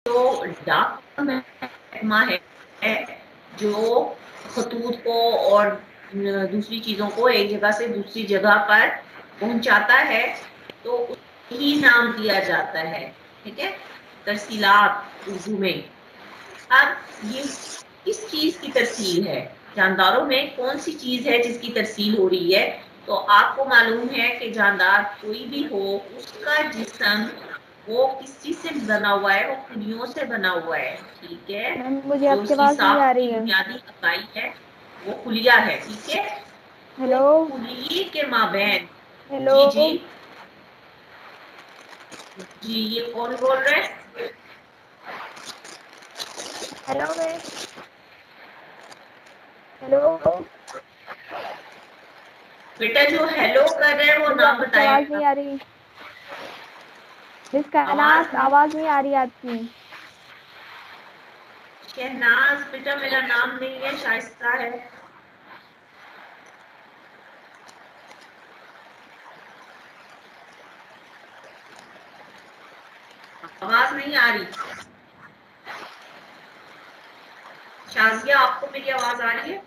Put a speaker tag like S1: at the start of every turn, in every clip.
S1: जो डाक महकमा है जो खतूत को और दूसरी चीजों को एक जगह से दूसरी जगह पर पहुंचाता है, तो ही नाम दिया जाता है। ठीक है, तरसीलात उर्दू में। अब ये किस चीज की तरसील है, जानदारों में कौन सी चीज है जिसकी तरसील हो रही है? तो आपको मालूम है कि जानदार कोई भी हो, उसका जिस्म वो किस चीज से बना हुआ है? वो खुलियों से बना हुआ है। ठीक है,
S2: मैम मुझे
S1: जो
S2: आपकी
S1: उसकी
S2: आवाज नहीं आ
S1: साख
S2: रही
S1: की
S2: है।
S1: बुनियादी इकाई है वो खुलिया है। ठीक है, तो
S2: हेलो
S1: खुली के माबैन।
S2: हेलो
S1: जी जी जी, ये कौन बोल रहे हैं?
S2: Hello ma'am, hello.
S1: बेटा जो हेलो कर रहे हैं वो
S2: मुझे
S1: नाम
S2: आपकी आवाज
S1: बताएगा।
S2: नहीं आ रही। मिस
S1: आवाज
S2: कायनात,
S1: नहीं।
S2: आवाज नहीं आ रही आपकी।
S1: शहनाज बेटा मेरा नाम नहीं है, शाइस्ता है। आवाज नहीं आ रही। शाजिया आपको मेरी आवाज आ रही है?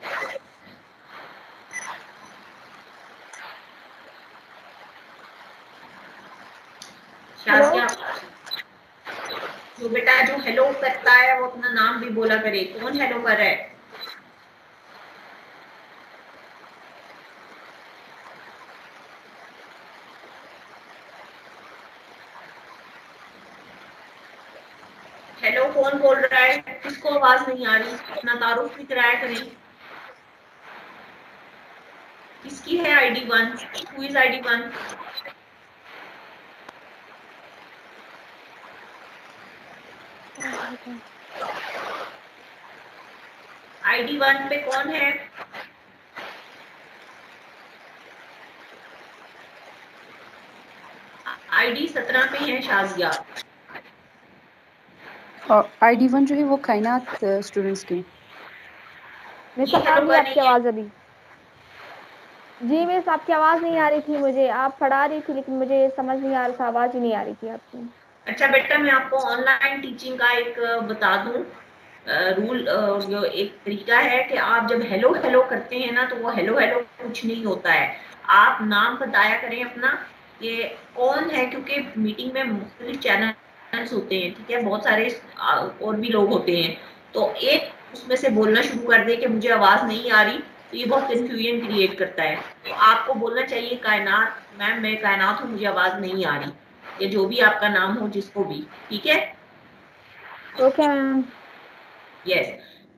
S2: हेलो
S1: शाजिया, जो बेटा जो हेलो करता है वो अपना नाम भी बोला करे। कौन हेलो कर रहा है? हेलो कौन बोल रहा है? किसको आवाज नहीं आ रही? अपना तारुफ भी कराया करें। किसकी है ID 1? Who is ID 1? ID 1 पे कौन है? आईडी 17 पे है शाजिया।
S3: आईडी 1 जो है वो कायनात स्टूडेंट्स की।
S2: मिस
S1: ये
S2: आ
S1: हेलो
S2: गई
S1: कर
S2: आपकी
S1: रही है।
S2: आवाज अभी। जी मिस, आपकी आवाज नहीं आ रही थी मुझे। आप पढ़ा रही थी लेकिन मुझे समझ नहीं आ रहा था, आवाज ही नहीं आ रही थी आपकी।
S1: अच्छा बेटा, मैं आपको ऑनलाइन टीचिंग का एक बता दूं रूल। जो एक तरीका है कि आप जब हेलो हेलो करते हैं ना, तो वो हेलो हेलो कुछ नहीं होता है। आप नाम बताया करें अपना कि कौन है, क्योंकि मीटिंग में मुख्तलिफ चैनल्स होते हैं। ठीक है, बहुत सारे और भी लोग होते हैं। तो एक उसमें से बोलना शुरू कर दे कि मुझे आवाज नहीं आ रही, तो ये बहुत कंफ्यूजन क्रिएट करता है। तो आपको बोलना चाहिए कायनात, मैम मैं कायनात हूँ, मुझे आवाज नहीं आ रही, या जो भी आपका नाम हो जिसको भी। ठीक है,
S2: ओके मैम।
S1: यस।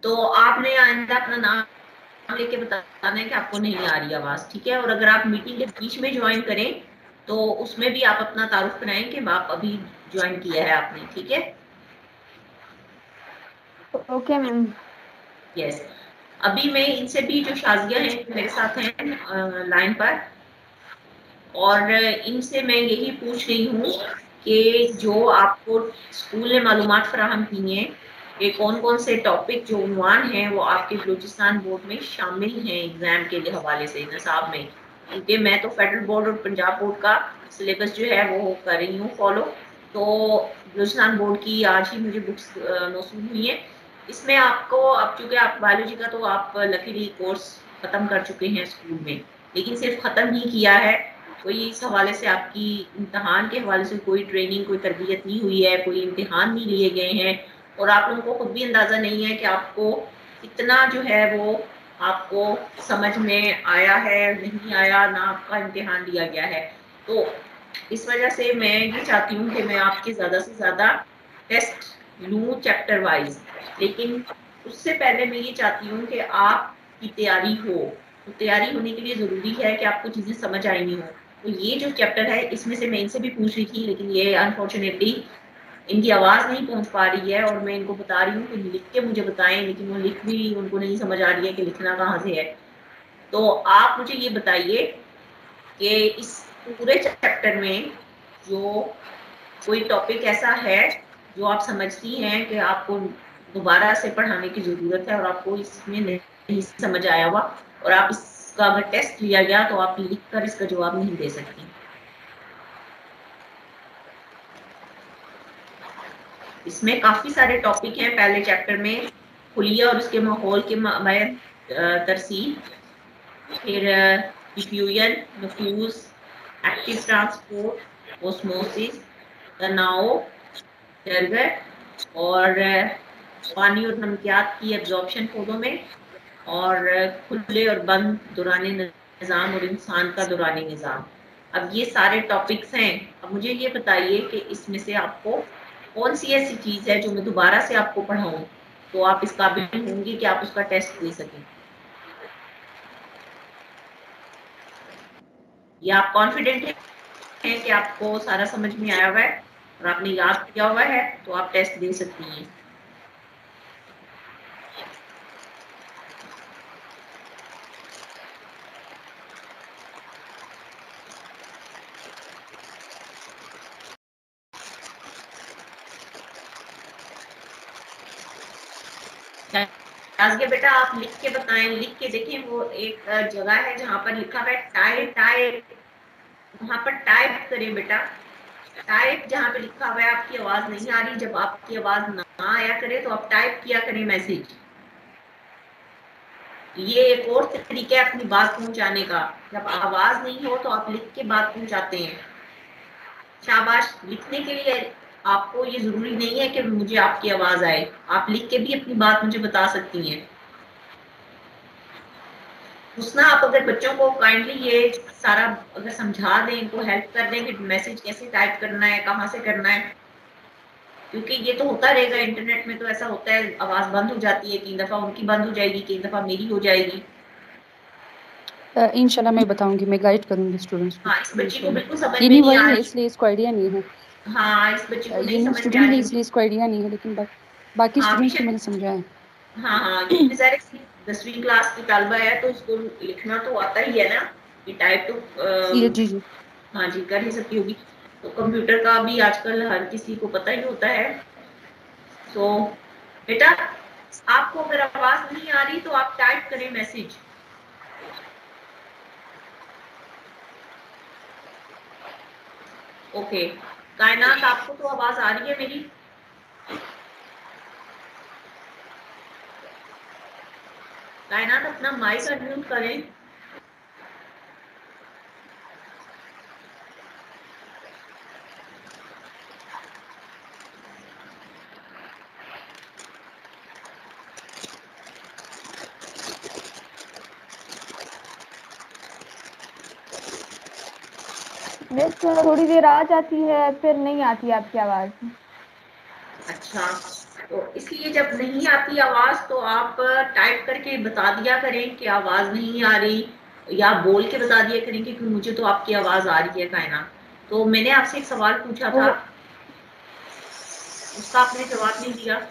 S1: तो आपने आइंदा अपना नाम लेके बताना है कि आपको नहीं आ रही आवाज। ठीक है, और अगर आप मीटिंग के बीच में ज्वाइन करें तो उसमें भी आप अपना तारुफ कराएं कि आप अभी ज्वाइन किया है आपने। ठीक है,
S2: ओके मैम।
S1: यस। अभी मैं इनसे भी, जो शाजिया हैं जो मेरे साथ हैं लाइन पर, और इनसे मैं यही पूछ रही हूँ कि जो आपको स्कूल ने मालूमात फराहम की हैं कि कौन कौन से टॉपिक जो उन्वान हैं वो आपके बलूचिस्तान बोर्ड में शामिल हैं एग्जाम के लिए हवाले से निसाब में। क्योंकि मैं तो फेडरल बोर्ड और पंजाब बोर्ड का सिलेबस जो है वो कर रही हूँ फॉलो। तो बलूचिस्तान बोर्ड की आज ही मुझे बुक्स मौसूल हुई हैं। इसमें आपको, अब चूंकि आप बायोलॉजी का तो आप लकीली कोर्स खत्म कर चुके हैं स्कूल में, लेकिन सिर्फ खत्म ही किया है। कोई इस हवाले से आपकी इम्तिहान के हवाले से कोई ट्रेनिंग, कोई तरबियत नहीं हुई है, कोई इम्तिहान नहीं लिए गए हैं, और आप लोगों को खुद भी अंदाजा नहीं है कि आपको कितना जो है वो आपको समझ में आया है नहीं आया, ना आपका इम्तिहान लिया गया है। तो इस वजह से मैं ये चाहती हूँ कि मैं आपके ज्यादा से ज्यादा टेस्ट लूँ चैप्टर वाइज। लेकिन उससे पहले मैं ये चाहती हूँ कि आपकी तैयारी हो। तो तैयारी होने के लिए जरूरी है कि आपको चीजें समझ आनी हो। तो ये जो चैप्टर है इसमें से मैं इनसे भी पूछ रही थी, लेकिन ये अनफॉर्चुनेटली इनकी आवाज नहीं पहुंच पा रही है, और मैं इनको बता रही हूँ कि लिख के मुझे बताएं, लेकिन वो लिख भी उनको नहीं समझ आ रही है कि लिखना कहाँ से है। तो आप मुझे ये बताइए कि इस पूरे चैप्टर में जो कोई टॉपिक ऐसा है जो आप समझती हैं कि आपको दोबारा से पढ़ाने की जरूरत है और आपको इसमें नहीं समझ आया हुआ, और आप इसका अगर टेस्ट लिया गया तो आप लिखकर इसका जवाब नहीं दे सकती। इसमें काफी सारे टॉपिक हैं। पहले चैप्टर में खुलिया और उसके माहौल के तरसीब, फिर डिफ्यूजन, नफूस, एक्टिव ट्रांसपोर्ट, ओस्मोसिस, तनाव, टरगट और पानी और नमकियात की एब्जॉर्प्शन पौधों में, और खुले और बंद दौरानी निज़ाम और इंसान का दौरानी निज़ाम। अब ये सारे टॉपिक्स हैं। अब मुझे ये बताइए कि इसमें से आपको कौन सी ऐसी चीज है जो मैं दोबारा से आपको पढ़ाऊं तो आप इस काबिल होंगे कि आप उसका टेस्ट दे सकें, या आप कॉन्फिडेंट हैं कि आपको सारा समझ में आया हुआ है और आपने याद किया हुआ है तो आप टेस्ट दे सकती हैं। बेटा आप लिख के बताएं, लिख के देखें। वो एक जगह है जहां पर लिखा हुआ है टाइप टाइप, वहां पर टाइप करें बेटा। टाइप जहां पे लिखा हुआ है आपकी आवाज नहीं आ रही, जब आपकी आवाज ना आया करे तो आप टाइप किया करें मैसेज। ये एक और तरीका है अपनी बात पहुंचाने का। जब आवाज नहीं हो तो आप लिख के बात पहुंचाते हैं। शाबाश। लिखने के लिए आपको ये जरूरी नहीं है कि मुझे आपकी आवाज आए, आप लिख के भी अपनी बात मुझे बता सकती हैं। उसना आप अगर बच्चों को काइंडली ये सारा अगर समझा दें, इनको हेल्प कर दें कि मैसेज कैसे टाइप करना है, कहाँ से करना है, क्योंकि ये तो होता रहेगा। इंटरनेट में तो ऐसा होता है, आवाज बंद हो जाती है, कई दफा उनकी बंद हो जाएगी, कई दफा मेरी हो जाएगी।
S3: इंशाल्लाह मैं बताऊंगी, मैं गाइड करूंगी स्टूडेंट्स को।
S1: हाँ, इस बच्ची को बिल्कुल समझ
S3: ये
S1: में
S3: नहीं
S1: नहीं आ
S3: वही है,
S1: रही।
S3: इसलिए इसको आइडिया नहीं है।
S1: हाँ, इस बच्ची को
S3: ये
S1: नहीं
S3: न्यू
S1: समझ में आ
S3: स्टूडेंट है
S1: रही।
S3: इसलिए इसको आइडिया नहीं है, लेकिन बाकी
S1: हाँ,
S3: स्टूडेंट्स को
S1: बेशक।
S3: मैंने समझाया है।
S1: हाँ हाँ, ये बेचारे 10वीं क्लास की तलबा है तो इसको लिखना तो आता ही है ना, ये टाइप तो
S3: ये जी जी।
S1: हाँ जी कर ही सकती होगी। तो कंप्यूटर का भी आजकल हर किसी को पता ही होता है। तो बेटा आपको अगर आवाज नहीं आ रही तो आप टाइप करें मैसेज। ओके। कायनात आपको तो आवाज आ रही है मेरी? कायनात अपना माइक अनम्यूट करें।
S2: मिस थोड़ी देर आ जाती है फिर नहीं आती आपकी आवाज।
S1: अच्छा, तो इसलिए जब नहीं आती आवाज तो आप टाइप करके बता दिया करें कि आवाज नहीं आ रही, या बोल के बता दिया करें कि मुझे तो आपकी आवाज आ रही है कायनात। तो मैंने आपसे एक सवाल पूछा था, उसका आपने जवाब नहीं दिया।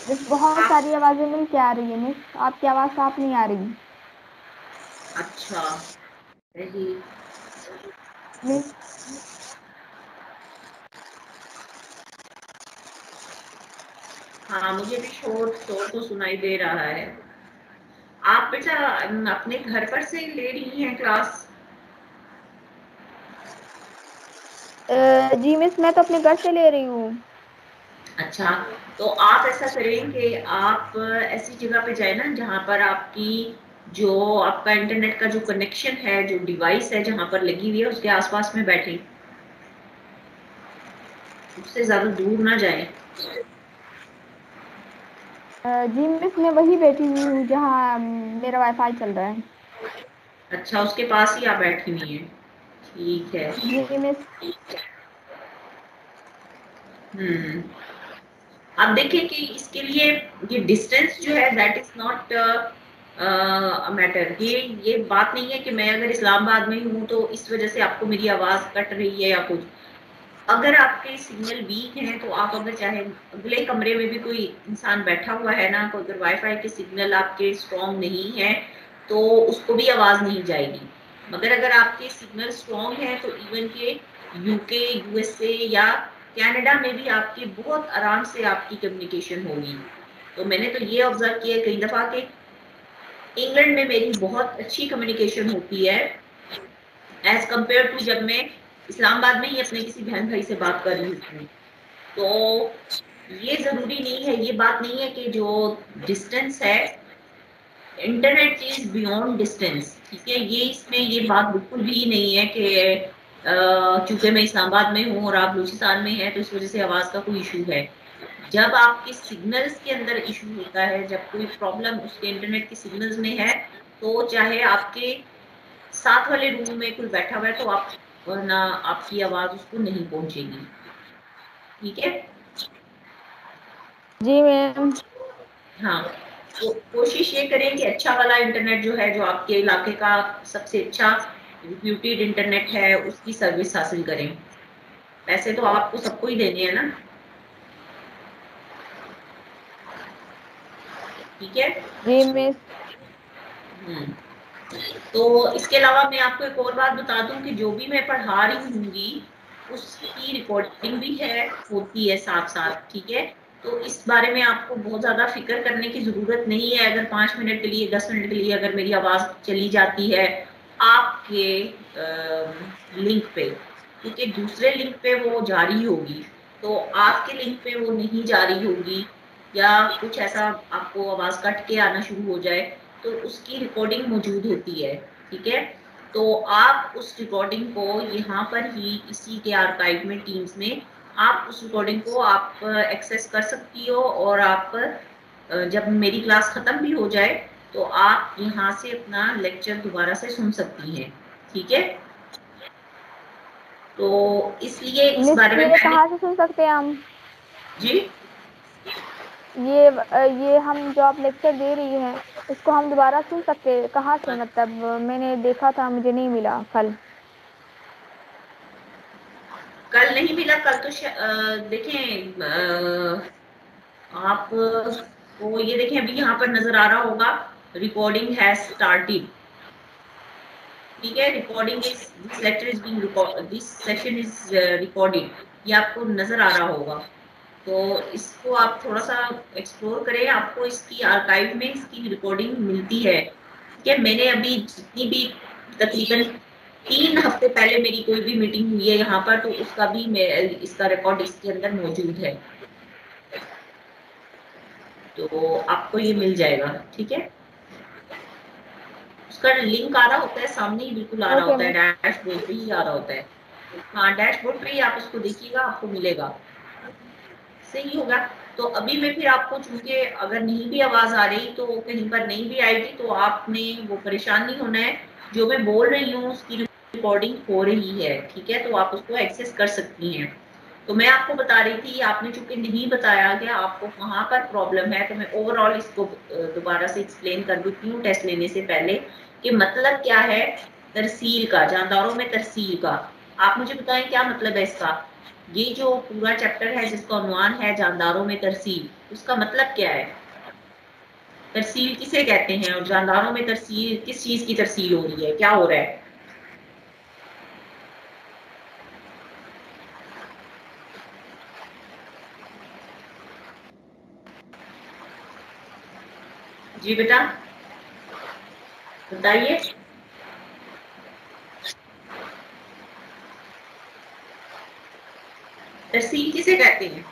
S2: मिस बहुत सारी आवाजें मिल के आ रही है मिस, आपकी आवाज साफ नहीं आ रही।
S1: अच्छा, रही।
S2: मिस
S1: हाँ, मुझे भी शोर शोर तो सुनाई दे रहा है। आप बेटा अपने घर पर से ले रही हैं क्लास?
S2: जी मिस मैं तो अपने घर से ले रही हूँ।
S1: अच्छा, तो आप ऐसा करें कि आप ऐसी जगह पे जाए ना जहाँ पर आपकी जो आपका इंटरनेट का जो कनेक्शन है, जो डिवाइस है जहाँ पर लगी हुई है उसके आसपास में बैठे, उससे ज्यादा दूर ना जाए।
S2: जी मिस मैं वही बैठी हुई हूँ जहाँ मेरा वाईफाई चल रहा है।
S1: अच्छा, उसके पास ही आप बैठी हुई हैं, ठीक है।
S2: जी मिस।
S1: हम्म। अब देखिए कि इसके लिए ये डिस्टेंस जो है दैट इज नॉट मैटर। ये बात नहीं है कि मैं अगर इस्लामाबाद में हूँ तो इस वजह से आपको मेरी आवाज कट रही है या कुछ। अगर आपके सिग्नल वीक हैं तो आप अगर चाहे अगले कमरे में भी कोई इंसान बैठा हुआ है ना, तो अगर वाईफाई के सिग्नल आपके स्ट्रॉन्ग नहीं है तो उसको भी आवाज नहीं जाएगी। मगर अगर आपके सिग्नल स्ट्रॉन्ग है तो इवन के यूके, यूएसए या कनाडा में भी आपकी बहुत आराम से आपकी कम्युनिकेशन होगी। तो मैंने तो ये ऑब्जर्व किया कई दफा कि इंग्लैंड में मेरी बहुत अच्छी कम्युनिकेशन होती है एज कम्पेयर टू जब मैं इस्लामाबाद में ही अपने किसी बहन भाई से बात कर रही हूँ। तो ये जरूरी नहीं है, ये बात नहीं है कि जो डिस्टेंस है, इंटरनेट इज बियॉन्ड डिस्टेंस, ठीक है। ये इसमें ये बात बिल्कुल भी नहीं है कि चूंकि मैं इस्लामाबाद में हूँ और आप बलूचिस्तान में हैं तो इस वजह से आवाज का कोई इशू है। जब आपके सिग्नल्स के अंदर इशू होता है, जब कोई प्रॉब्लम उसके इंटरनेट के सिग्नल्स में है, तो चाहे आपके साथ वाले रूम में कोई बैठा हुआ है तो आप वरना आपकी आवाज उसको नहीं पहुंचेगी, ठीक है।
S2: जी मैम।
S1: हाँ, तो कोशिश ये करें कि अच्छा वाला इंटरनेट जो है, जो आपके इलाके का सबसे अच्छा रिप्यूटेड इंटरनेट है, उसकी सर्विस हासिल करें। पैसे तो आपको सबको ही देने हैं ना, ठीक है।
S2: जी मिस।
S1: तो इसके अलावा मैं आपको एक और बात बता दूं कि जो भी मैं पढ़ा रही होंगी उसकी रिकॉर्डिंग भी है, होती है साथ साथ, ठीक है। तो इस बारे में आपको बहुत ज्यादा फिक्र करने की जरूरत नहीं है। अगर 5 मिनट के लिए 10 मिनट के लिए अगर मेरी आवाज चली जाती है आपके लिंक पे, क्योंकि दूसरे लिंक पे वो जारी होगी, तो आपके लिंक पे वो नहीं जारी होगी, या कुछ ऐसा आपको आवाज कट के आना शुरू हो जाए, तो उसकी रिकॉर्डिंग मौजूद होती है, ठीक है। तो आप उस रिकॉर्डिंग को यहाँ पर ही इसी के आर्काइव में टीम्स में आप उस रिकॉर्डिंग को आप एक्सेस कर सकती हो, और आप जब मेरी क्लास खत्म भी हो जाए तो आप यहाँ से अपना लेक्चर दोबारा से सुन सकती हैं, ठीक है। तो इसलिए इस
S2: मिस
S1: बारे में
S2: ये
S1: मैंने
S2: कहाँ से सुन सकते हैं हम?
S1: जी
S2: ये हम जो आप लेक्चर दे रही हैं इसको हम दोबारा सुन सकते हैं कहाँ से? मतलब मैंने देखा था, मुझे नहीं मिला कल।
S1: कल नहीं मिला, कल तो देखें आप को ये देखें अभी यहाँ पर नजर आ रहा होगा, रिकॉर्डिंग हैज स्टार्टेड, ठीक है। Recording is this lecture is being record, this session is recorded, ये आपको नजर आ रहा होगा। तो इसको आप थोड़ा सा एक्सप्लोर करें, आपको इसकी आर्काइव में इसकी रिकॉर्डिंग मिलती है, ठीक है। मैंने अभी जितनी भी तकरीबन 3 हफ्ते पहले मेरी कोई भी मीटिंग हुई है यहाँ पर, तो उसका भी इसका रिकॉर्ड इसके अंदर मौजूद है, तो आपको ये मिल जाएगा, ठीक है। उसका लिंक आ रहा होता है सामने ही, बिल्कुल आ रहा
S2: ओके
S1: होता है,
S2: मिस।
S1: डैशबोर्ड पे ही आ रहा होता है। हाँ, डैशबोर्ड पे ही आप इसको देखिएगा, आपको मिलेगा, सही होगा। तो अभी मैं फिर आपको, चूंकि अगर नहीं भी आवाज आ रही तो कहीं पर नहीं भी आएगी तो आपने वो परेशान नहीं होना है, जो मैं बोल रही हूँ उसकी रिकॉर्डिंग हो रही है, ठीक है। तो आप उसको एक्सेस कर सकती हैं। तो मैं आपको बता रही थी, आपने चूंकि नहीं बताया कि आपको कहाँ पर प्रॉब्लम है, तो मैं ओवरऑल इसको दोबारा से एक्सप्लेन कर देती हूँ टेस्ट लेने से पहले, कि मतलब क्या है तरसील का, जानदारों में तरसील का। आप मुझे बताएं क्या मतलब है इसका। ये जो पूरा चैप्टर है जिसका उन्वान है जानदारों में तरसील, उसका मतलब क्या है, तरसील किसे कहते हैं, और जानदारों में तरसील किस चीज की तरसील हो रही है, क्या हो रहा है। जी बेटा बताइए। तरसील किसे कहते हैं?